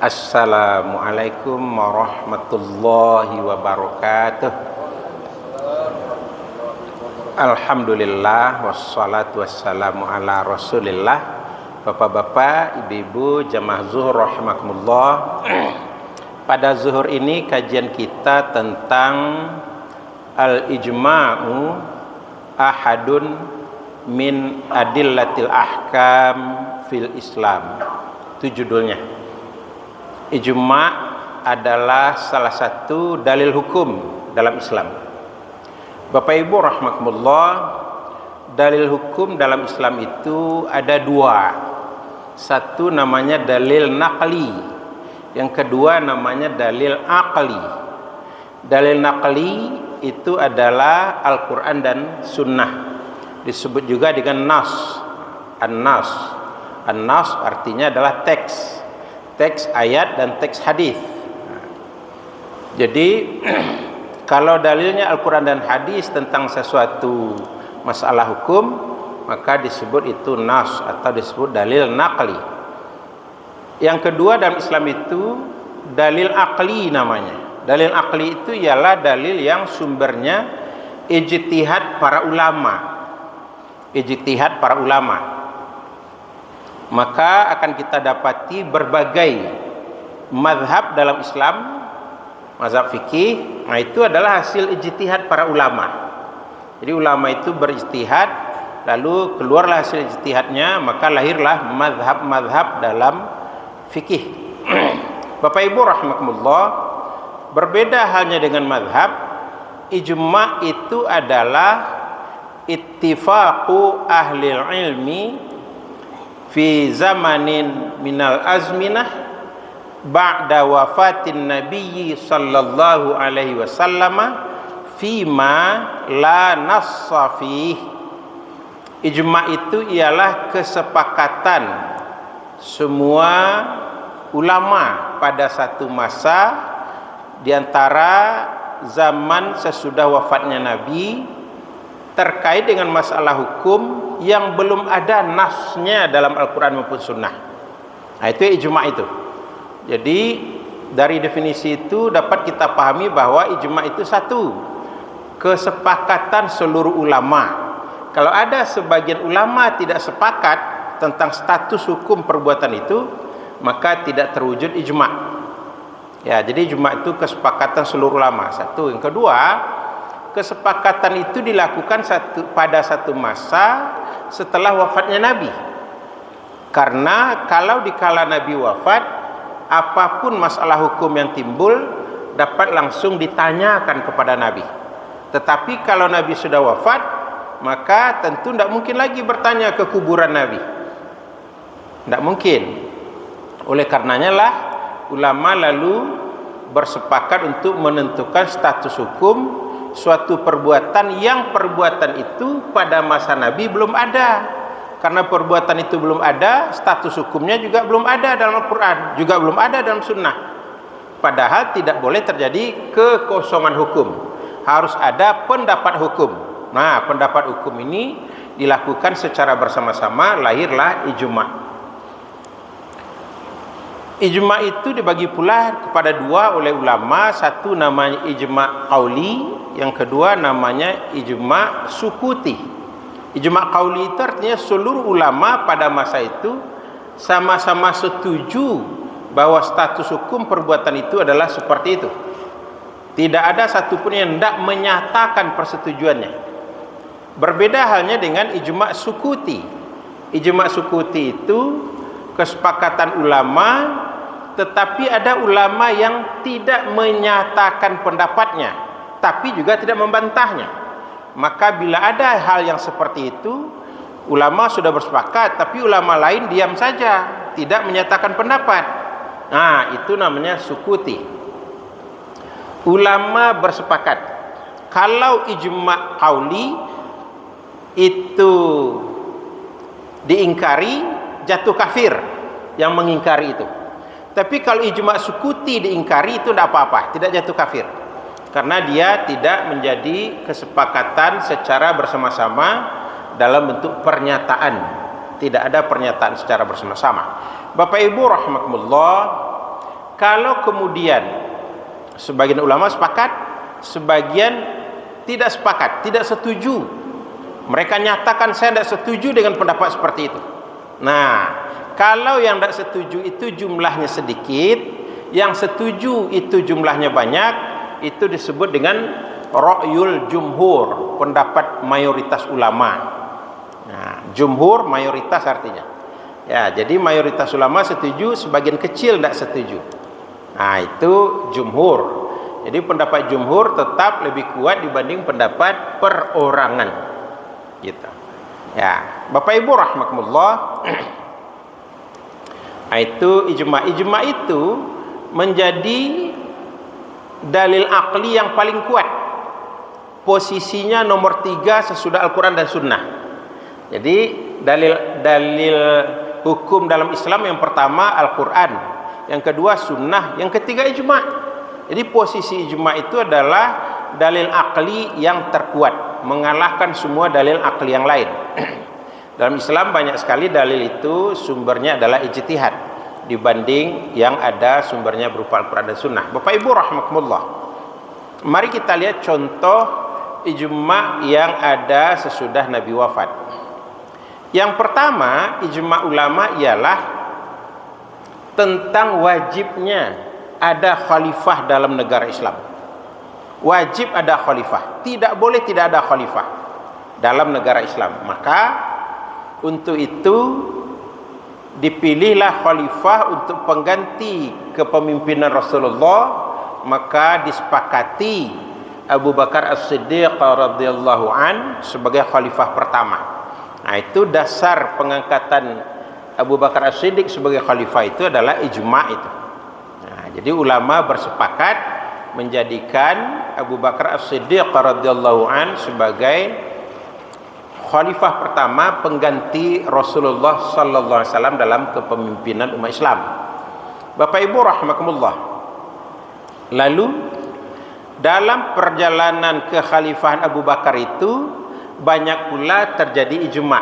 Assalamualaikum warahmatullahi wabarakatuh. Alhamdulillah wassalatu wassalamu ala rasulillah. Bapak-bapak, ibu-ibu, jamaah zuhur rahimakumullah. Pada zuhur ini kajian kita tentang al-ijma'u ahadun min adillatil ahkam fil Islam. Itu judulnya. Ijma' adalah salah satu dalil hukum dalam Islam. Bapak Ibu rahmatullah, dalil hukum dalam Islam itu ada dua. Satu namanya dalil naqli, yang kedua namanya dalil aqli. Dalil naqli itu adalah Al-Quran dan Sunnah, disebut juga dengan nas. An-nas, an-nas artinya adalah teks ayat dan teks hadis. Jadi kalau dalilnya Al-Quran dan hadis tentang sesuatu masalah hukum, maka disebut itu nas atau disebut dalil naqli. Yang kedua dalam Islam itu dalil aqli namanya. Dalil aqli itu ialah dalil yang sumbernya ijtihad para ulama. Ijtihad para ulama. Maka akan kita dapati berbagai mazhab dalam Islam, mazhab fikih, nah itu adalah hasil ijtihad para ulama. Jadi ulama itu berijtihad, lalu keluarlah hasil ijtihadnya, maka lahirlah mazhab-mazhab dalam fikih. Bapak Ibu rahimakumullah, berbeda halnya dengan mazhab, ijma' itu adalah ittifaqu ahli ilmi fi zamanin minal azminah ba'da wafatin nabiyyi sallallahu alaihi wasallam fima la nassa fih. Ijma' itu ialah kesepakatan semua ulama pada satu masa di antara zaman sesudah wafatnya Nabi terkait dengan masalah hukum yang belum ada nasnya dalam Al-Quran maupun Sunnah. Nah itu ijma' itu. Jadi dari definisi itu dapat kita pahami bahwa ijma' itu satu, kesepakatan seluruh ulama. Kalau ada sebagian ulama tidak sepakat tentang status hukum perbuatan itu, maka tidak terwujud ijma'. Ya, jadi ijma' itu kesepakatan seluruh ulama. Satu. Yang kedua, kesepakatan itu dilakukan pada satu masa setelah wafatnya Nabi. Karena kalau dikala Nabi wafat, apapun masalah hukum yang timbul dapat langsung ditanyakan kepada Nabi. Tetapi kalau Nabi sudah wafat, maka tentu tidak mungkin lagi bertanya ke kuburan Nabi. Tidak mungkin. Oleh karenanya lah ulama lalu bersepakat untuk menentukan status hukum suatu perbuatan yang perbuatan itu pada masa Nabi belum ada. Karena perbuatan itu belum ada, status hukumnya juga belum ada dalam Al-Quran, juga belum ada dalam Sunnah. Padahal tidak boleh terjadi kekosongan hukum, harus ada pendapat hukum. Nah, pendapat hukum ini dilakukan secara bersama-sama, lahirlah ijma'. Ijma' itu dibagi pula kepada dua oleh ulama. Satu namanya ijma' qauli, yang kedua namanya ijma' sukuti. Ijma' qauli itu artinya seluruh ulama pada masa itu sama-sama setuju bahwa status hukum perbuatan itu adalah seperti itu. Tidak ada satupun yang tidak menyatakan persetujuannya. Berbeda halnya dengan ijma' sukuti. Ijma' sukuti itu kesepakatan ulama, tetapi ada ulama yang tidak menyatakan pendapatnya, tapi juga tidak membantahnya. Maka bila ada hal yang seperti itu, ulama sudah bersepakat, tapi ulama lain diam saja, tidak menyatakan pendapat. Nah, itu namanya sukuti. Ulama bersepakat. Kalau ijma' qauli itu diingkari, jatuh kafir yang mengingkari itu. Tapi kalau ijma' sukuti diingkari, itu tidak apa-apa, tidak jatuh kafir. Karena dia tidak menjadi kesepakatan secara bersama-sama dalam bentuk pernyataan. Tidak ada pernyataan secara bersama-sama. Bapak Ibu rahimakumullah, Kalau kemudian sebagian ulama sepakat, sebagian tidak sepakat, tidak setuju, mereka nyatakan saya tidak setuju dengan pendapat seperti itu. Nah, kalau yang tidak setuju itu jumlahnya sedikit, yang setuju itu jumlahnya banyak, itu disebut dengan ra'yul jumhur, pendapat mayoritas ulama. Nah, jumhur mayoritas artinya. Ya, jadi mayoritas ulama setuju, sebagian kecil tidak setuju. Nah, itu jumhur. Jadi pendapat jumhur tetap lebih kuat dibanding pendapat perorangan. Gitu. Ya, Bapak Ibu rahimakumullah. Itu ijma. Ijma itu menjadi dalil akli yang paling kuat. Posisinya nomor 3 sesudah Al-Quran dan Sunnah. Jadi dalil hukum dalam Islam yang pertama Al-Quran, yang kedua Sunnah, yang ketiga ijma. Jadi posisi ijma itu adalah dalil akli yang terkuat, mengalahkan semua dalil akli yang lain. Dalam Islam banyak sekali dalil itu sumbernya adalah ijtihad dibanding yang ada sumbernya berupa Al-Quran dan Sunnah. Bapak Ibu rahimakumullah, mari kita lihat contoh ijma yang ada sesudah Nabi wafat. Yang pertama, ijma ulama ialah tentang wajibnya ada khalifah dalam negara Islam. Wajib ada khalifah, tidak boleh tidak ada khalifah dalam negara Islam. Maka untuk itu dipilihlah khalifah untuk pengganti kepemimpinan Rasulullah. Maka disepakati Abu Bakar As-Siddiq radhiyallahu an sebagai khalifah pertama. Nah, itu dasar pengangkatan Abu Bakar As-Siddiq sebagai khalifah itu adalah ijma itu. Nah, jadi ulama bersepakat menjadikan Abu Bakar As-Siddiq radhiyallahu an sebagai khalifah pertama pengganti Rasulullah sallallahu alaihi wasallam dalam kepemimpinan umat Islam. Bapak Ibu rahimakumullah. Lalu dalam perjalanan kekhalifahan Abu Bakar itu banyak pula terjadi ijma.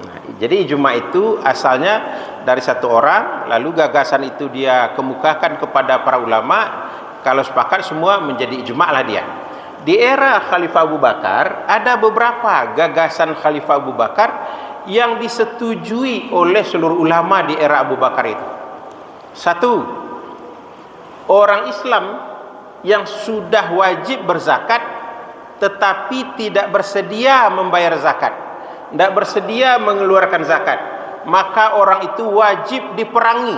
Nah, jadi ijma itu asalnya dari satu orang, lalu gagasan itu dia kemukakan kepada para ulama. Kalau sepakat semua menjadi ijma lah dia. Di era Khalifah Abu Bakar ada beberapa gagasan Khalifah Abu Bakar yang disetujui oleh seluruh ulama di era Abu Bakar itu. Satu, orang Islam yang sudah wajib berzakat tetapi tidak bersedia membayar zakat, tidak bersedia mengeluarkan zakat, maka orang itu wajib diperangi.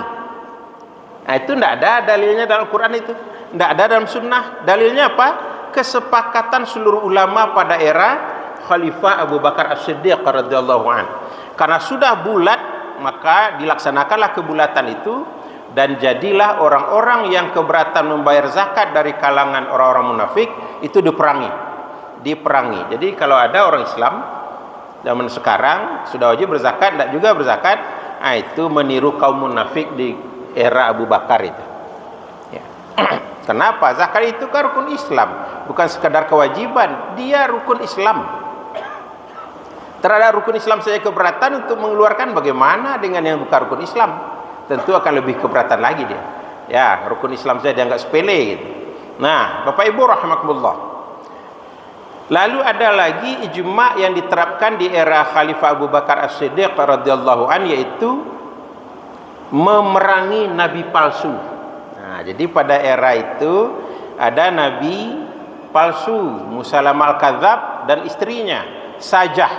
Nah, itu tidak ada dalilnya dalam Al-Quran, itu tidak ada dalam Sunnah. Dalilnya apa? Kesepakatan seluruh ulama pada era Khalifah Abu Bakar As-Siddiq radhiyallahu anhu. Karena sudah bulat, maka dilaksanakanlah kebulatan itu, dan jadilah orang-orang yang keberatan membayar zakat dari kalangan orang-orang munafik itu diperangi. Jadi kalau ada orang Islam zaman sekarang sudah wajib berzakat, tidak juga berzakat, nah itu meniru kaum munafik di era Abu Bakar itu. Ya. Kenapa? Zakat itu kan rukun Islam, bukan sekadar kewajiban, dia rukun Islam. Terhadap rukun Islam saja keberatan untuk mengeluarkan, bagaimana dengan yang bukan rukun Islam? Tentu akan lebih keberatan lagi dia. Ya, rukun Islam saja dianggap sepele gitu. Nah, Bapak Ibu rahimakumullah. Lalu ada lagi ijma yang diterapkan di era Khalifah Abu Bakar As-Siddiq radhiyallahu an, yaitu memerangi nabi palsu. Nah, jadi pada era itu ada nabi palsu, Musalamah Al-Kadzab dan istrinya Sajah.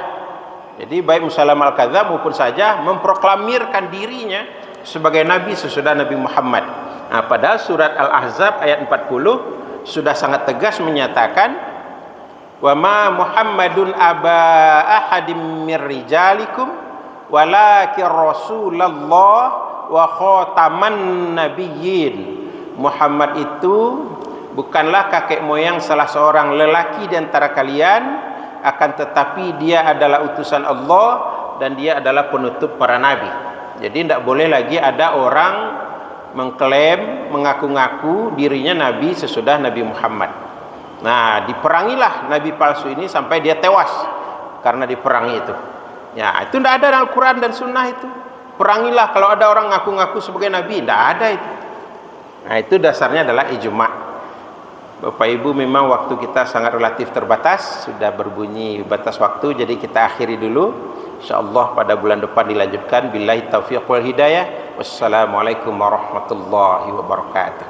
Jadi baik Musalamah Al-Kadzab maupun Sajah memproklamirkan dirinya sebagai nabi sesudah Nabi Muhammad. Nah, padahal surat Al-Ahzab ayat 40 sudah sangat tegas menyatakan, wa ma Muhammadun aba ahadim mir rijalikum walakin Rasulullah wa khataman nabiyyin. Muhammad itu bukanlah kakek moyang salah seorang lelaki di antara kalian, akan tetapi dia adalah utusan Allah dan dia adalah penutup para nabi. Jadi tidak boleh lagi ada orang mengklaim, mengaku-ngaku dirinya nabi sesudah Nabi Muhammad. Nah, diperangilah nabi palsu ini sampai dia tewas karena diperangi itu. Ya, itu tidak ada dalam Al-Quran dan Sunnah itu. Perangilah kalau ada orang ngaku-ngaku sebagai nabi, tidak ada itu. Nah, itu dasarnya adalah ijma'. Bapak Ibu, memang waktu kita sangat relatif terbatas, sudah berbunyi batas waktu, jadi kita akhiri dulu. Insyaallah pada bulan depan dilanjutkan. Billahi taufiq wal hidayah. Wassalamualaikum warahmatullahi wabarakatuh.